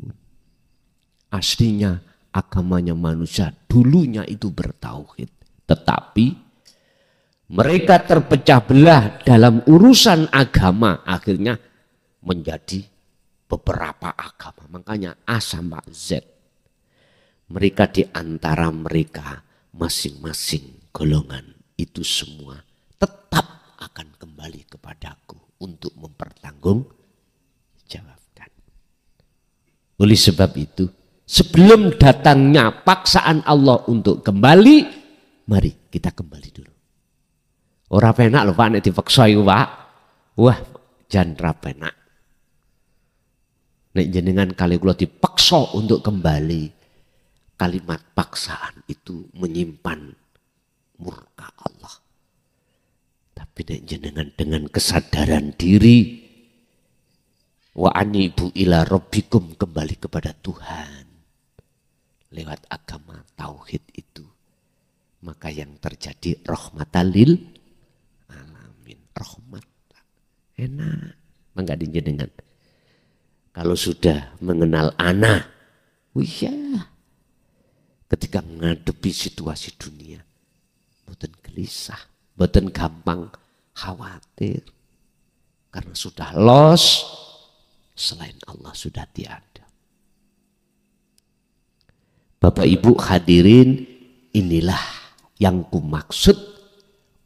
Aslinya agamanya manusia dulunya itu bertauhid, tetapi mereka terpecah belah dalam urusan agama, akhirnya menjadi beberapa agama. Makanya A sampai Z. Mereka di antara mereka masing-masing golongan itu semua tetap akan kembali kepadaku untuk mempertanggungjawabkan. Oleh sebab itu, sebelum datangnya paksaan Allah untuk kembali, mari kita kembali dulu. Ora penak lho Pak nek dipaksa iku Pak. Wah, jan ra penak. Nek jenengan kali kula dipaksa untuk kembali, kalimat paksaan itu menyimpan murka Allah. Tapi nek jenengan dengan kesadaran diri, wa anibu ila rabbikum, kembali kepada Tuhan lewat agama tauhid itu, maka yang terjadi rahmatan lil alamin. Rahmat enak mangga jenengan kalau sudah mengenal ana, iya, ketika menghadapi situasi dunia, boten gelisah, boten gampang khawatir, karena sudah los, selain Allah sudah tiada. Bapak Ibu hadirin, inilah yang kumaksud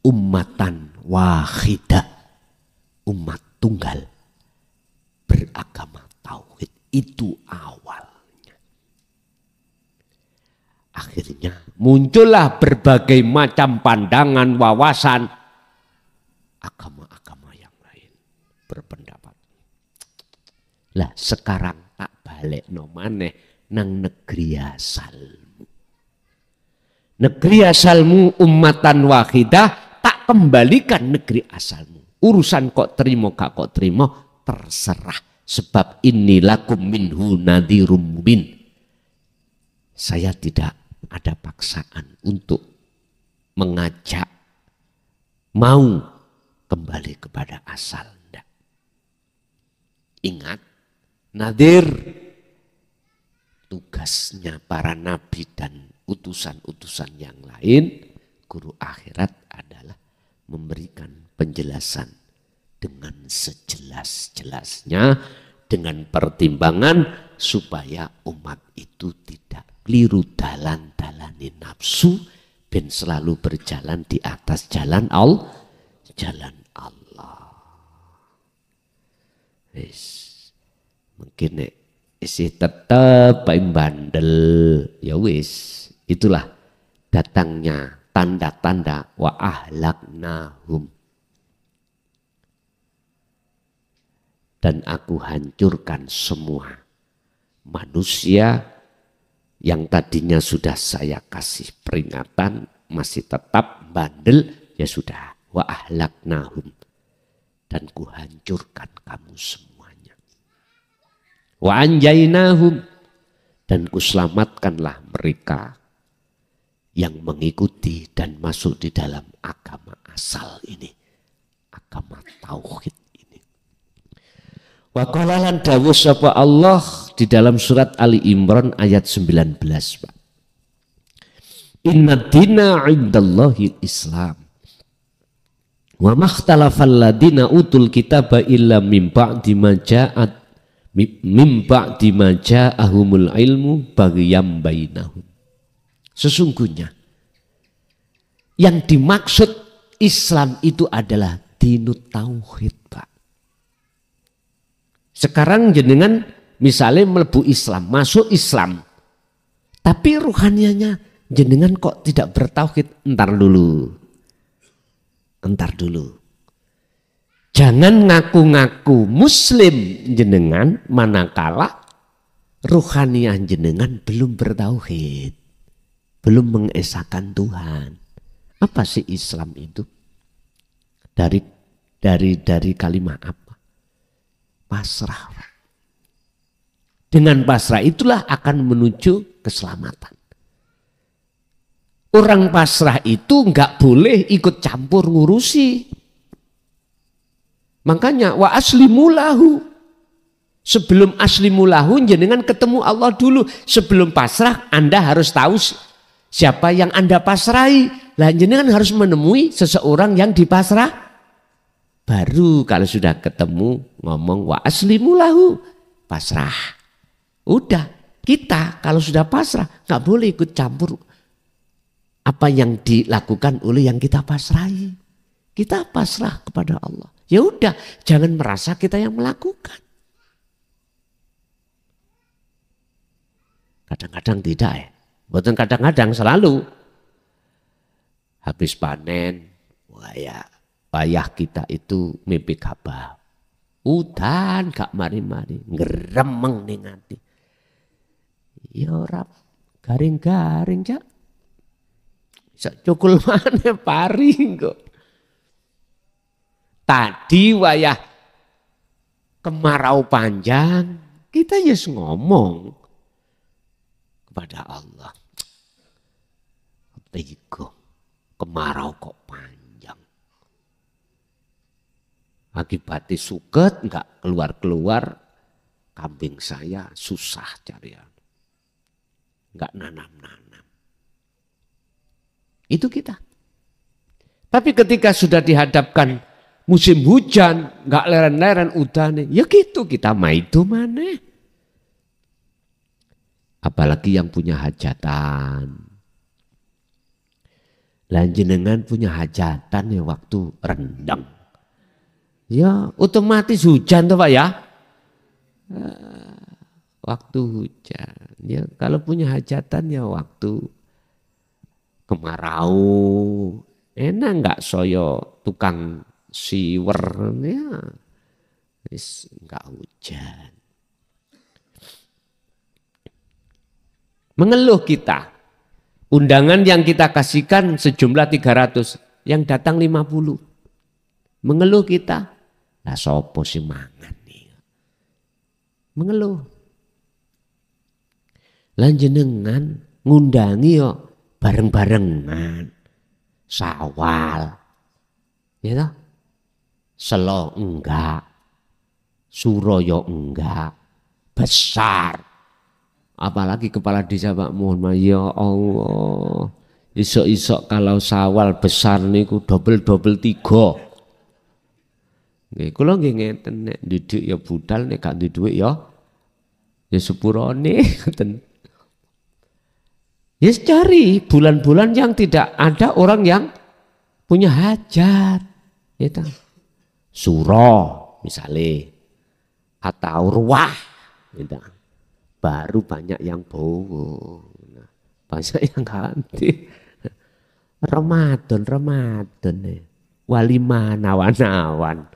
ummatan wahidah, umat tunggal beragama tauhid. Itu awalnya. Akhirnya muncullah berbagai macam pandangan, wawasan, agama-agama yang lain berpendapat. Lah sekarang tak balik no maneh nang negeri asalmu. Negeri asalmu ummatan wahidah, tak kembalikan negeri asalmu. Urusan kok terima gak kok terima terserah. Sebab inni lakum minhu nadhirum mubin. Saya tidak ada paksaan untuk mengajak mau kembali kepada asal. Nggak. Ingat, nadhir tugasnya para nabi dan utusan-utusan yang lain, guru akhirat adalah memberikan penjelasan dengan sejelas-jelasnya, dengan pertimbangan supaya umat itu tidak keliru dalan-dalani nafsu dan selalu berjalan di atas jalan Allah. Mungkin nek isi tetap paling bandel, ya wis, itulah datangnya tanda-tanda wa ahlaknahum. Dan aku hancurkan semua manusia yang tadinya sudah saya kasih peringatan masih tetap bandel, ya sudah, wa ahlaknahum, dan ku hancurkan kamu semuanya. Wa anjainahum, dan ku selamatkanlah mereka yang mengikuti dan masuk di dalam agama asal ini, agama tauhid ini. Wa qala lan dawuh sapa Allah di dalam surat Ali Imran ayat 19, Pak. Inna dina 'indallahi Islam. Wa makhtalafal ladina utul kitaba illa mim ba'di ma ja'ahumul ilmu baghiyam bainahum. Sesungguhnya yang dimaksud Islam itu adalah dinut tauhid, Pak. Sekarang jenengan misalnya melebu Islam, masuk Islam, tapi ruhanianya jenengan kok tidak bertauhid. Entar dulu. Jangan ngaku-ngaku muslim jenengan manakala ruhaniah jenengan belum bertauhid, belum mengesahkan Tuhan. Apa sih Islam itu? Dari kalimat apa? Pasrah. Dengan pasrah itulah akan menuju keselamatan. Orang pasrah itu enggak boleh ikut campur ngurusi. Makanya wa aslimulahu. Sebelum aslimulahu jenengan ketemu Allah dulu. Sebelum pasrah Anda harus tahu siapa yang Anda pasrahi. Lah jenengan harus menemui seseorang yang dipasrah. Baru kalau sudah ketemu ngomong wa aslimulahu, pasrah. Udah, kita kalau sudah pasrah nggak boleh ikut campur apa yang dilakukan oleh yang kita pasrahi. Kita pasrah kepada Allah. Ya udah, jangan merasa kita yang melakukan. Kadang-kadang tidak ya. Bukan kadang-kadang, selalu. Habis panen, wayah kita itu mimpi kabah. Udan gak mari-mari, ngeremeng ning ati. Ya ora garing-garing cak. Sak cukul maneh paring kok. Tadi wayah kemarau panjang, kita yes ngomong kepada Allah. Bego, kemarau kok panjang. Akibatnya suket, enggak keluar-keluar, kambing saya susah carian. Enggak nanam-nanam. Itu kita. Tapi ketika sudah dihadapkan musim hujan, enggak leren-leren udane, ya gitu kita maido maneh. Apalagi yang punya hajatan. Lan jenengan punya hajatan ya waktu rendang. Ya otomatis hujan tuh Pak ya. Waktu hujan. Ya kalau punya hajatan ya waktu kemarau. Enak enggak soyo tukang siwer ya. Enggak hujan. Mengeluh kita. Undangan yang kita kasihkan sejumlah 300. Yang datang 50. Mengeluh kita. Lah sopo sih mangan nih. Mengeluh. Lan jenengan ngundangi yo bareng-barengan. Sawal. Ya toh? Selo enggak. Suroyo enggak. Besar. Apalagi kepala desa Pak Mohon ya Allah. Isok-isok kalau sawal besar niku double 3. Nggih kula nggih ngeten nek didik ya budal nek gak duwe dhuwit ya sepurone ngoten. Ya cari bulan-bulan yang tidak ada orang yang punya hajat. Ya ta. Suro misalnya atau ruah gitu. Baru banyak yang bowo. Nah, banyak yang ganti. Ramadan nih. Walimah nawan-nawan.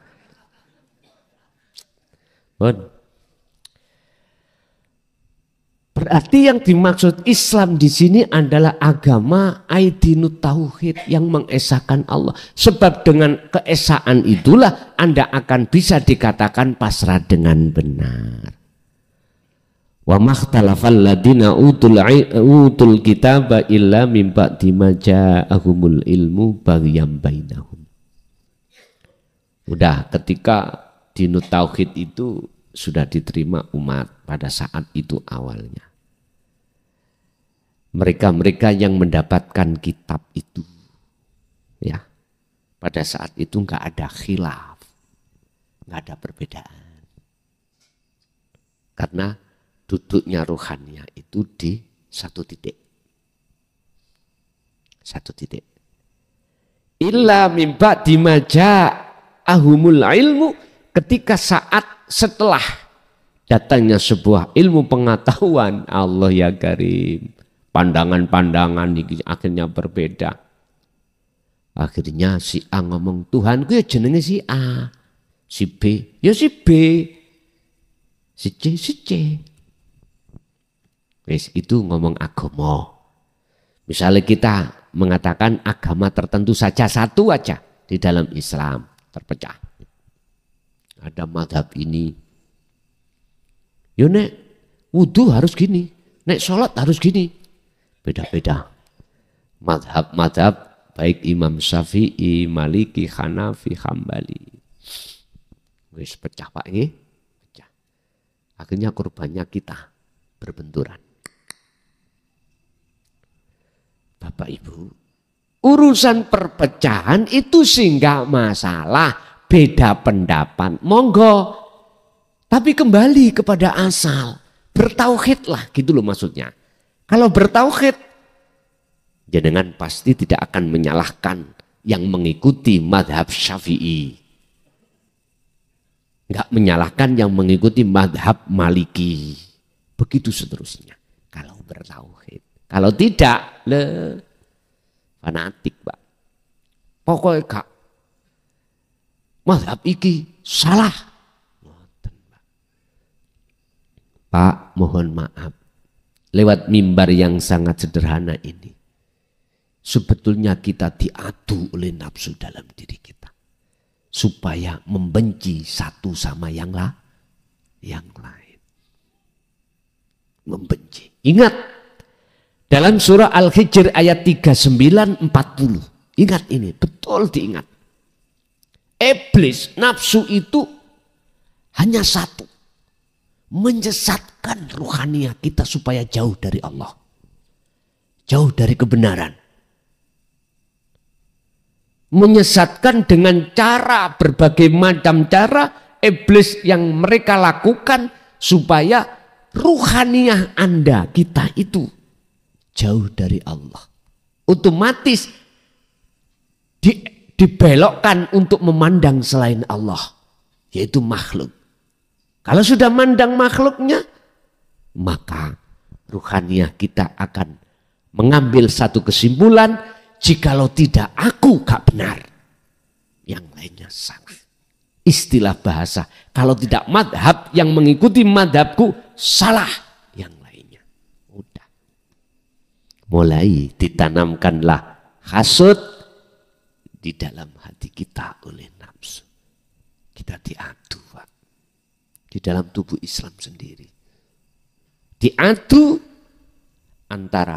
Berarti yang dimaksud Islam di sini adalah agama aidinut tauhid yang mengesahkan Allah. Sebab dengan keesaan itulah Anda akan bisa dikatakan pasrah dengan benar. Wa makhtalafal ladina utul kitaba illa mim ba'di ma ja'ahumul ilmu baghyan bainahum. Udah ketika dinut tauhid itu sudah diterima umat pada saat itu awalnya. Mereka-mereka yang mendapatkan kitab itu ya pada saat itu nggak ada khilaf, nggak ada perbedaan karena duduknya ruhannya itu di satu titik. Illa mim ba'di ma ja'ahumul ilmu, ketika saat setelah datangnya sebuah ilmu pengetahuan Allah ya Karim. Pandangan-pandangan ini akhirnya berbeda. Akhirnya si A ngomong Tuhanku ya jenenge si A. Si B ya si B. Si C. Wes itu ngomong agama. Misalnya kita mengatakan agama tertentu saja satu aja di dalam Islam terpecah. Ada madhab ini. Yo nek wudu harus gini, nek sholat harus gini. Beda-beda. Madhab baik Imam Syafi'i, Maliki, Hanafi, Hambali. Wis pecah Pak nggih. Pecah. Akhirnya korbannya kita berbenturan. Bapak Ibu, urusan perpecahan itu sih enggak masalah, beda pendapat, monggo. Tapi kembali kepada asal, bertauhidlah gitu loh maksudnya. Kalau bertauhid, jenengan pasti tidak akan menyalahkan yang mengikuti madhab Syafi'i. Enggak menyalahkan yang mengikuti madhab Maliki. Begitu seterusnya. Kalau bertauhid. Kalau tidak, fanatik Pak. Pokoknya gak. Madhab iki salah. Pak mohon maaf. Lewat mimbar yang sangat sederhana ini. Sebetulnya kita diadu oleh nafsu dalam diri kita. Supaya membenci satu sama yang lain. Membenci. Ingat. Dalam surah Al-Hijr ayat 39-40. Ingat ini. Betul diingat. Iblis nafsu itu hanya satu. Menyesatkan ruhania kita supaya jauh dari Allah. Jauh dari kebenaran. Menyesatkan dengan cara, berbagai macam cara iblis yang mereka lakukan supaya ruhaniyah Anda, kita itu jauh dari Allah. Otomatis dibelokkan untuk memandang selain Allah, yaitu makhluk. Kalau sudah mandang makhluknya, maka ruhaniyah kita akan mengambil satu kesimpulan, jikalau tidak aku gak benar, yang lainnya salah. Istilah bahasa, kalau tidak madhab yang mengikuti madhabku salah, yang lainnya. Udah. Mulai ditanamkanlah hasud di dalam hati kita oleh nafsu. Kita diadu, Pak. Di dalam tubuh Islam sendiri. Diadu antara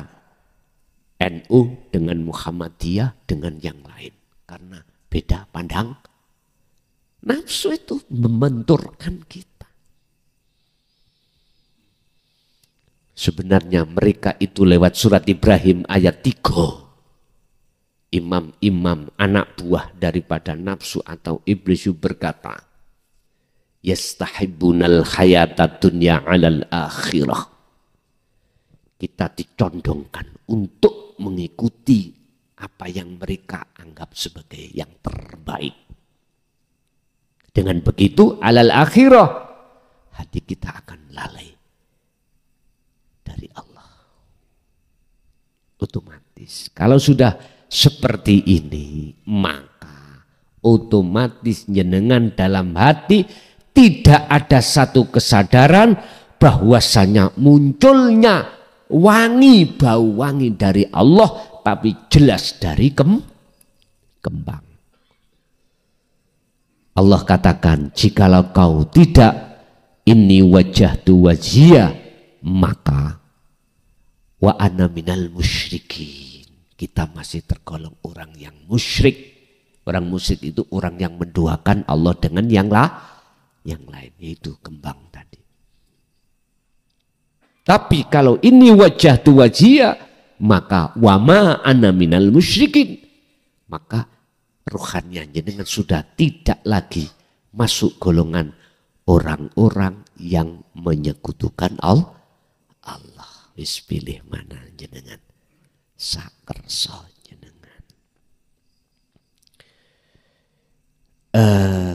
NU dengan Muhammadiyah dengan yang lain. Karena beda pandang. Nafsu itu membenturkan kita. Sebenarnya mereka itu lewat surat Ibrahim ayat 3. Imam-imam anak buah daripada nafsu atau iblis berkata, yastahibbunal hayata dunya 'alal akhirah. Kita dicondongkan untuk mengikuti apa yang mereka anggap sebagai yang terbaik. Dengan begitu alal akhirah, hati kita akan lalai dari Allah. Otomatis kalau sudah seperti ini, maka otomatis jenengan dalam hati tidak ada satu kesadaran bahwasanya munculnya wangi, bau wangi dari Allah, tapi jelas dari kembang. Allah katakan, jikalau kau tidak inni wajjahtu wajhiya, maka wa ana minal musyrikin. Kita masih tergolong orang yang musyrik. Orang musyrik itu orang yang menduakan Allah dengan yang lain, yaitu kembang tadi. Tapi kalau ini wajjahtu wajhiya, maka wa ma ana minal musyrikin. Maka ruhannya jenengan sudah tidak lagi masuk golongan orang-orang yang menyekutukan Allah. Wis pilih mana jenengan, sakerso jenengan.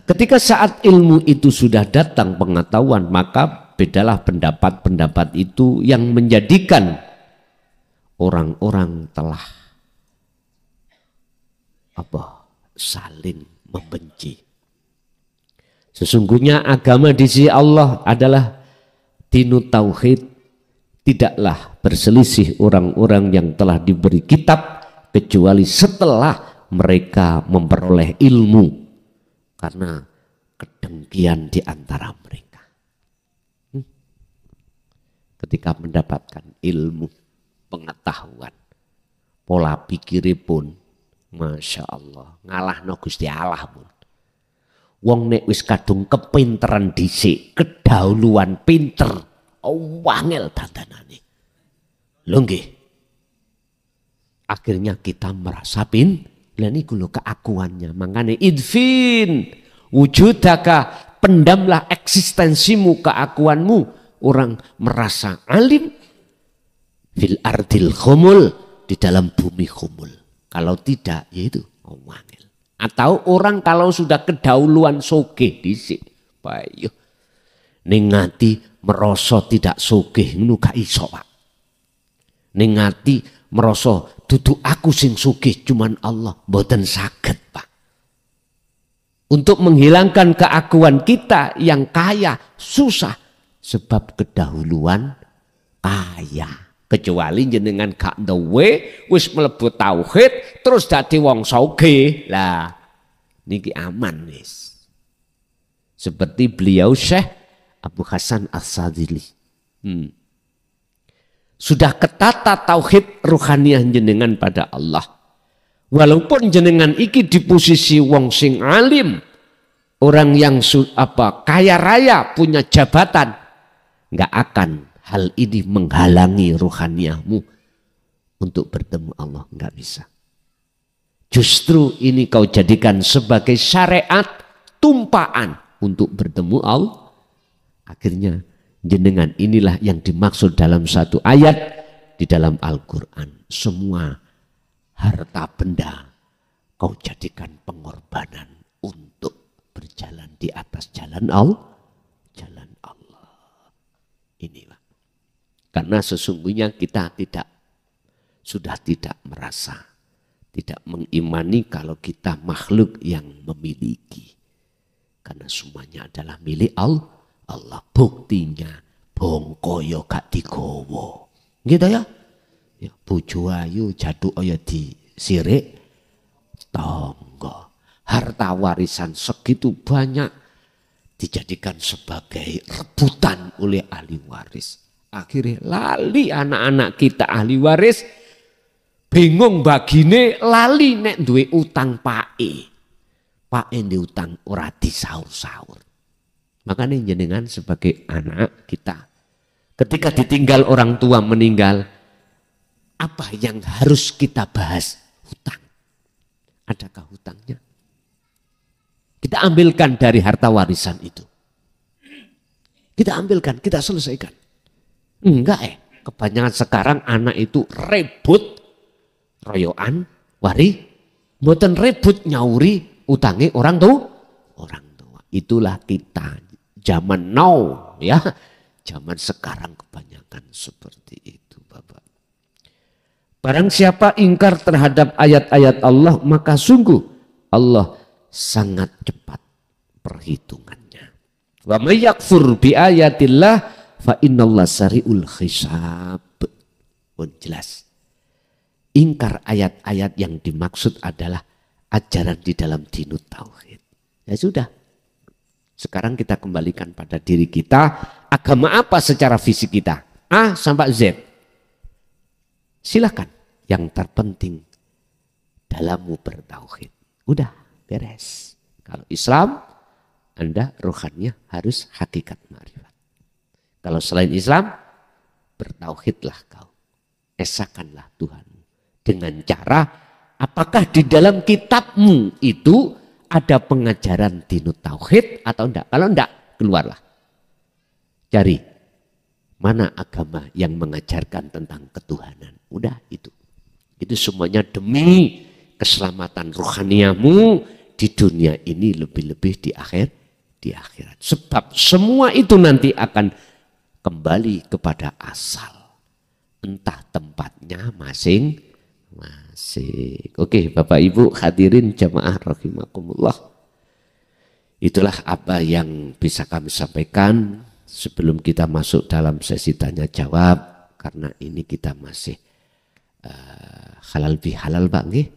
Ketika saat ilmu itu sudah datang pengetahuan, maka bedalah pendapat-pendapat itu yang menjadikan orang-orang telah saling membenci. Sesungguhnya agama di sisi Allah adalah dinu tauhid, tidaklah berselisih orang-orang yang telah diberi kitab kecuali setelah mereka memperoleh ilmu, karena kedengkian di antara mereka. Ketika mendapatkan ilmu, pengetahuan, pola pikiripun Masya Allah, ngalah no Gusti Allah pun. Wong nek wis kadung kepinteran dhisik, kedahuluan pinter, wangel dandanane. Lho nggih. Akhirnya kita merasa lha niku lho keakuannya. Mangane idfin wujudaka, pendamlah eksistensimu, keakuanmu. Orang merasa alim fil ardil khumul, di dalam bumi khumul. Kalau tidak, yaitu wangil. Atau orang kalau sudah kedahuluan sogeh dhisik, payo ning ngati merasa tidak sogeh ngono gak iso, Pak. Ning ngati merasa dudu aku sing sugih, cuman Allah, mboten saged, Pak. Untuk menghilangkan keakuan kita yang kaya susah, sebab kedahuluan kaya. Kecuali jenengan gak duwe, wis mlebu tauhid terus dadi wong sugih. Lah niki aman wis. Seperti beliau Syekh Abu Hasan As-Sadzili. Sudah ketata tauhid ruhaniyah jenengan pada Allah. Walaupun jenengan iki di posisi wong sing alim, orang yang kaya raya, punya jabatan, nggak akan hal ini menghalangi ruhaniyahmu untuk bertemu Allah, nggak bisa. Justru ini kau jadikan sebagai syariat tumpaan untuk bertemu Allah. Akhirnya jenengan inilah yang dimaksud dalam satu ayat di dalam Al-Quran. Semua harta benda kau jadikan pengorbanan untuk berjalan di atas jalan Allah. Ini Pak. Karena sesungguhnya kita sudah tidak merasa, tidak mengimani kalau kita makhluk yang memiliki. Karena semuanya adalah milik Allah. Buktinya bongkoyo gak digowo. Gitu ya. Ya bojo ayu jaduk ayo disirik tonggo. Harta warisan segitu banyak dijadikan sebagai rebutan oleh ahli waris. Akhirnya lali anak-anak kita ahli waris, bingung bagine lali nek duwe utang pae. Pae di utang ora disaur-saur. Makanya jenengan sebagai anak kita, ketika ditinggal orang tua meninggal, apa yang harus kita bahas? Hutang. Adakah hutangnya? Kita ambilkan dari harta warisan itu. Kita ambilkan, kita selesaikan. Enggak kebanyakan sekarang anak itu rebut royoan wari, mboten rebut nyauri utangi orang tua. Itulah kita zaman now ya. Zaman sekarang kebanyakan seperti itu Bapak. Barang siapa ingkar terhadap ayat-ayat Allah, maka sungguh Allah sangat cepat perhitungannya. Wa may yakfur bi ayatillah fa innallaha sari'ul hisab. Pun jelas. Ingkar ayat-ayat yang dimaksud adalah ajaran di dalam dinut tauhid. Ya sudah. Sekarang kita kembalikan pada diri kita, agama apa secara fisik kita? A sampai Z. Silakan. Yang terpenting dalammu bertauhid. Udah. Beres. Kalau Islam, Anda rohaninya harus hakikat ma'rifat. Kalau selain Islam, bertauhidlah kau. Esakanlah Tuhanmu. Dengan cara, apakah di dalam kitabmu itu ada pengajaran dinut tauhid atau enggak? Kalau enggak, keluarlah. Cari mana agama yang mengajarkan tentang ketuhanan. Udah itu. Itu semuanya demi keselamatan rohaniamu di dunia ini, lebih-lebih di akhirat. Sebab semua itu nanti akan kembali kepada asal. Entah tempatnya masing-masing. Oke Bapak Ibu hadirin jamaah rahimakumullah. Itulah apa yang bisa kami sampaikan sebelum kita masuk dalam sesi tanya jawab. Karena ini kita masih halal bihalal Pak nggih.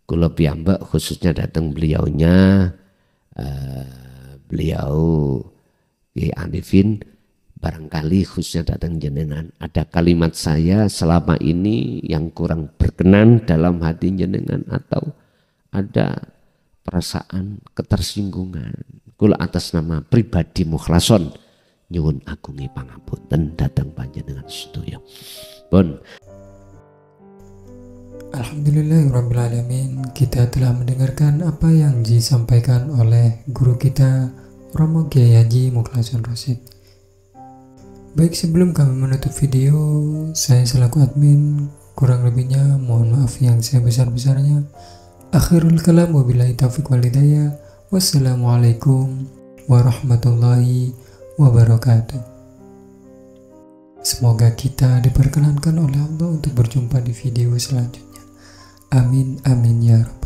Kula piyambak khususnya datang beliau Kiai Arifin, barangkali khususnya datang jenengan ada kalimat saya selama ini yang kurang berkenan dalam hati jenengan atau ada perasaan ketersinggungan. Kula atas nama pribadi mukhlason nyuwun agungi pangapunten datang panjenengan sedaya. Pun Alhamdulillahirrabbilalamin, kita telah mendengarkan apa yang disampaikan oleh guru kita Romo Kiai Haji Mukhlason Rosyid. Baik, sebelum kami menutup video, saya selaku admin kurang lebihnya mohon maaf yang sebesar-besarnya. Akhirul kalam wabillahi taufiq wal hidayah. Wassalamualaikum warahmatullahi wabarakatuh. Semoga kita diperkenankan oleh Allah untuk berjumpa di video selanjutnya. Amin, amin ya Rabb.